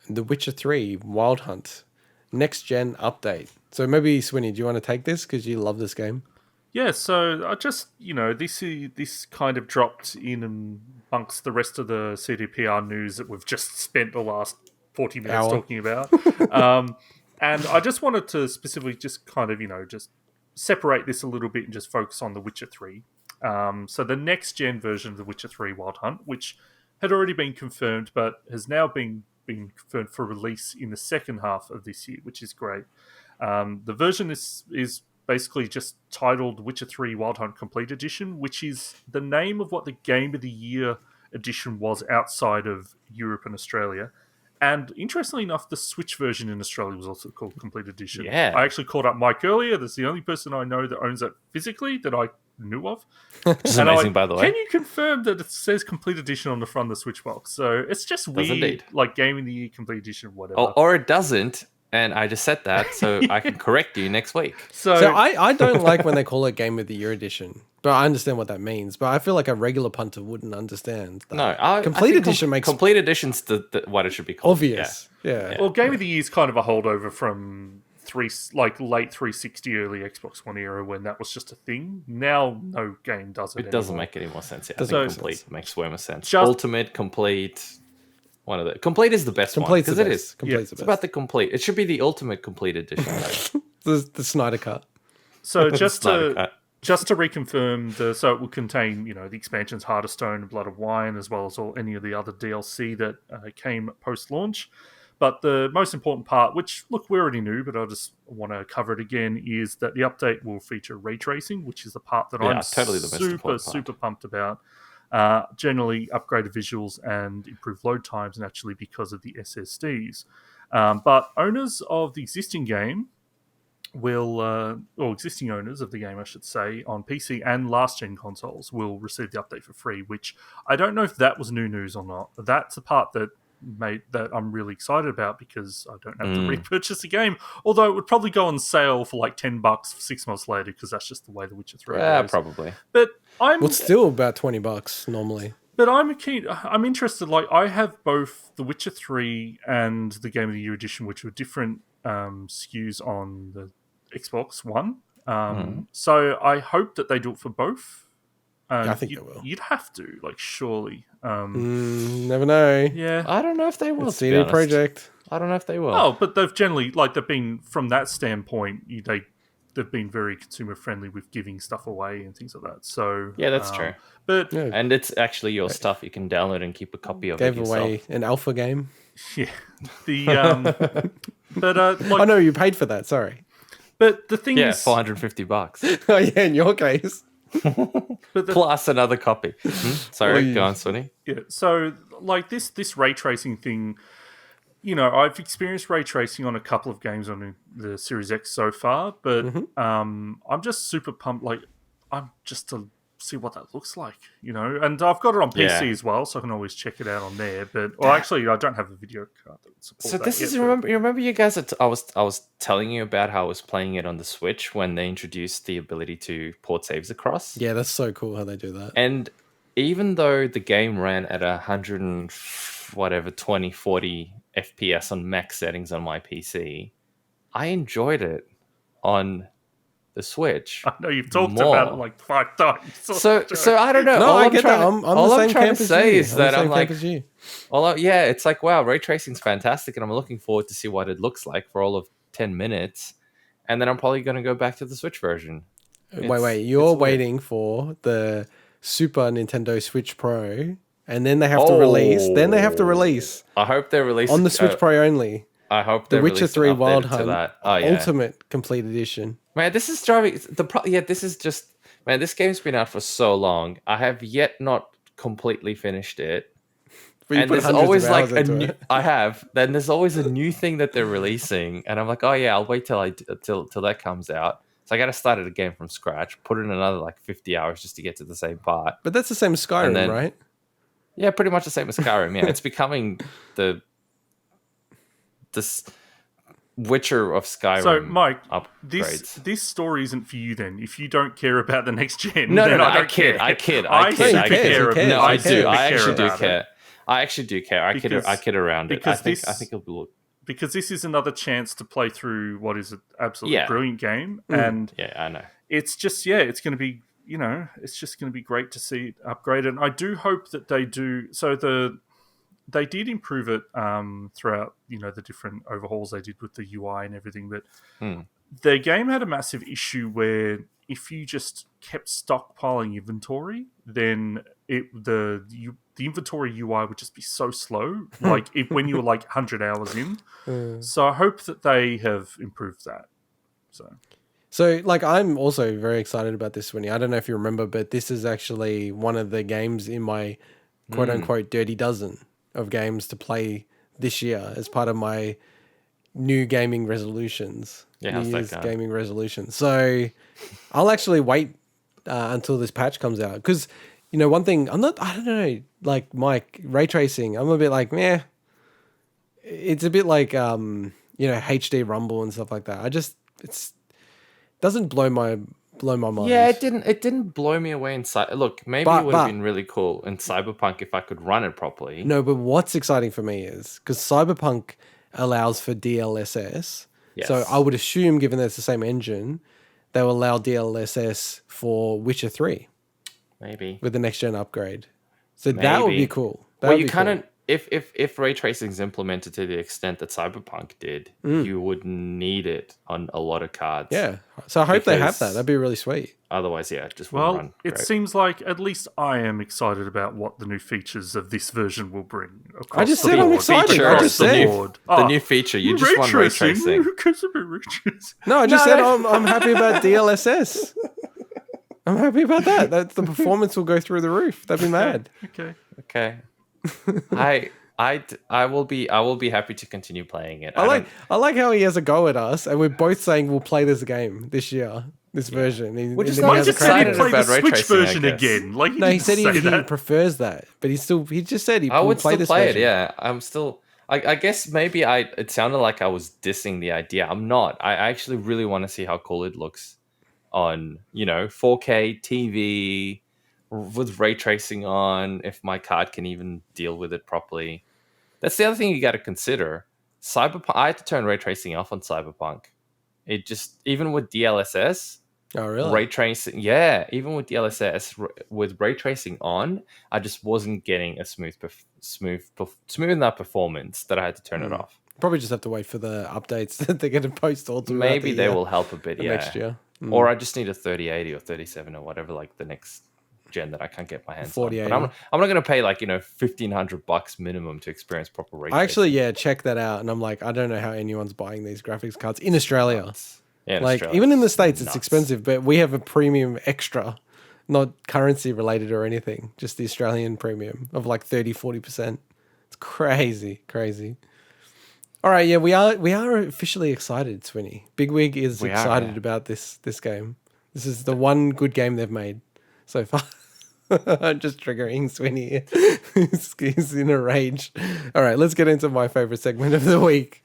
The Witcher 3 Wild Hunt next gen update. So maybe Swinny, do you want to take this because you love this game? Yeah, so I just this kind of dropped in amongst the rest of the CDPR news that we've just spent the last 40 minutes Hour. talking about, and I just wanted to specifically just kind of just separate this a little bit and just focus on The Witcher 3. So the next gen version of The Witcher 3 Wild Hunt, which had already been confirmed but has now been confirmed for release in the second half of this year, which is great. The version is basically just titled Witcher 3 Wild Hunt Complete Edition, which is the name of what the Game of the Year edition was outside of Europe and Australia. And interestingly enough, the Switch version in Australia was also called Complete Edition. Yeah. I actually called up Mike earlier. That's the only person I know that owns it physically that I knew of. Which is amazing, by the way. Can you confirm that it says Complete Edition on the front of the Switch box? So it's just weird, indeed. like Game of the Year Complete Edition, whatever. Or it doesn't, and I just said that, so I can correct you next week. So I don't like when they call it Game of the Year edition, but I understand what that means. But I feel like a regular punter wouldn't understand that. No, Complete edition makes Complete Edition's what it should be called. obvious. Yeah. Well, Game of the Year is kind of a holdover from late 360, early Xbox One era when that was just a thing. Now, no game does it. It doesn't make any more sense. Yeah, Doesn't I make think complete sense. makes way more sense. Just- Ultimate, complete, one of the complete is the best one Complete's because the it best. is. Complete's the It's best. about the complete. It should be the ultimate complete edition. The Snyder Cut. So just Snyder to Cut. just to reconfirm, so it will contain the expansions Heart of Stone and Blood of Wine, as well as any of the other DLC that came post launch. But the most important part, which look we already knew, but I just want to cover it again, is that the update will feature ray tracing, which is the part that I'm totally the most important part. super pumped about. Generally, upgraded visuals and improved load times, naturally because of the SSDs. But owners of the existing game or existing owners of the game, I should say, on PC and last-gen consoles will receive the update for free, which I don't know if that was new news or not. That's the part that I'm really excited about because I don't have to repurchase the game, although it would probably go on sale for like $10 6 months later because that's just the way The Witcher 3 goes. Probably. But It's still about $20 normally. But I'm interested. Like, I have both The Witcher 3 and the Game of the Year edition, which were different SKUs on the Xbox One. So I hope that they do it for both. I think they will. You'd have to, surely. Never know. Yeah. I don't know if they will. It's to be CD honest. Projekt. I don't know if they will. Oh, but they've generally, they've been, from that standpoint, they've been very consumer friendly with giving stuff away and things like that. So yeah, that's true. But Yeah. And it's actually your stuff. You can download and keep a copy of Gave it yourself. away an alpha game. yeah, the I know you paid for that. Sorry. but the thing Yeah, is, $450. Oh yeah, in your case. but the, Plus another copy. Sorry, Oi. go on, Sonny. Yeah, so this ray tracing thing, I've experienced ray tracing on a couple of games on the Series X so far, but I'm just super pumped. I'm just to see what that looks like, and I've got it on PC as well, so I can always check it out on there. But actually, I don't have a video card that would support So that this yet, is but- you remember you guys I was telling you about how I was playing it on the Switch when they introduced the ability to port saves across. Yeah, that's so cool how they do that. And even though the game ran at 20, 40 FPS on max settings on my PC, I enjoyed it on the Switch. I know you've talked more. about it like 5 times. So I don't know. No, all I I'm get trying that. to- I'm all the I'm same trying camp to as say you. is I'm the that same I'm camp like, as you. yeah, it's like, wow, ray tracing's fantastic, and I'm looking forward to see what it looks like for all of 10 minutes, and then I'm probably going to go back to the Switch version. Wait, you're waiting for the Super Nintendo Switch Pro, and then they have to release. Then they have to release I hope they release on the Switch Pro only. I hope The they Witcher release 3 an update Wild to Hunt that. Oh, yeah. Ultimate Complete Edition. Man, this is driving this is just, man, this game's been out for so long. I have yet not completely finished it. But you And put there's hundreds always of like hours a into new, it. I have. Then there's always a new thing that they're releasing, and I'm like, oh yeah, I'll wait till that comes out. So I got to start it again from scratch, put in another like 50 hours just to get to the same part. But that's the same as Skyrim, And then- right? Yeah, pretty much the same as Skyrim. Yeah, it's becoming this Witcher of Skyrim. So, Mike, upgrades. this story isn't for you then. If you don't care about the next gen, No, then no, I I don't kid. care. I kid. I I kid. super care. cares. No, I I do. care. I actually do about care. it. I actually do care. I kid around it. I think it'll be look. Because this is another chance to play through what is an absolutely brilliant game, and I know it's just it's going to be it's just going to be great to see it upgraded. And I do hope that they do. So they did improve it throughout the different overhauls they did with the UI and everything, but the game had a massive issue where if you just kept stockpiling inventory, then the inventory UI would just be so slow, like when you were like 100 hours in. So I hope that they have improved that. So, like, I'm also very excited about this, Winnie. I don't know if you remember, but this is actually one of the games in my quote-unquote dirty dozen of games to play this year as part of my new gaming resolutions. Yeah, how's that going? Gaming resolutions. So, I'll actually wait until this patch comes out. Because, one thing, I don't know, like, Mike, ray tracing, I'm a bit like, meh. It's a bit like, HD rumble and stuff like that. It's doesn't blow my mind. Yeah, it didn't blow me away inside. Look, maybe it would have been really cool in Cyberpunk if I could run it properly. No, but what's exciting for me is because Cyberpunk allows for DLSS. Yes. So I would assume, given that it's the same engine, they will allow DLSS for Witcher 3. Maybe. With the next gen upgrade. So that would be cool. You kind of if ray tracing is implemented to the extent that Cyberpunk did, you would need it on a lot of cards. Yeah. So I hope they have that. That'd be really sweet. Otherwise, it just wouldn't run. It seems like at least I am excited about what the new features of this version will bring. I just said I'm excited. The new feature. You just want ray tracing. Who cares about ray tracing? No, I just said I'm happy about DLSS. I'm happy about that. The performance will go through the roof. That'd be mad. Okay. I will be happy to continue playing it. I like how he has a go at us, and we're both saying we'll play this game this year, this version. We're just not excited about ray Switch tracing version again. Like he said he prefers that, but he just said I would play still this play version. it. Yeah, I'm still. I guess maybe it sounded like I was dissing the idea. I'm not. I actually really want to see how cool it looks on 4K TV. With ray tracing on, if my card can even deal with it properly. That's the other thing you got to consider. Cyberpunk, I had to turn ray tracing off on Cyberpunk. It just, even with DLSS, ray tracing, even with DLSS, with ray tracing on, I just wasn't getting a smooth enough performance that I had to turn it off. Probably just have to wait for the updates that they're going to post all throughout Maybe they will help a bit, next year. Or I just need a 3080 or 3070 or whatever, like the next gen that I can't get my hands on. But I'm not going to pay like $1,500 minimum to experience proper ray tracing. I actually check that out, and I'm like, I don't know how anyone's buying these graphics cards in Australia. Yeah, in Australia. Even in the States, it's expensive, but we have a premium extra, not currency related or anything, just the Australian premium of like 30-40%. It's crazy. All right, we are officially excited, Swinny. Bigwig is excited about this game. This is the one good game they've made so far. I'm just triggering Swinny. He's in a rage. All right, let's get into my favorite segment of the week.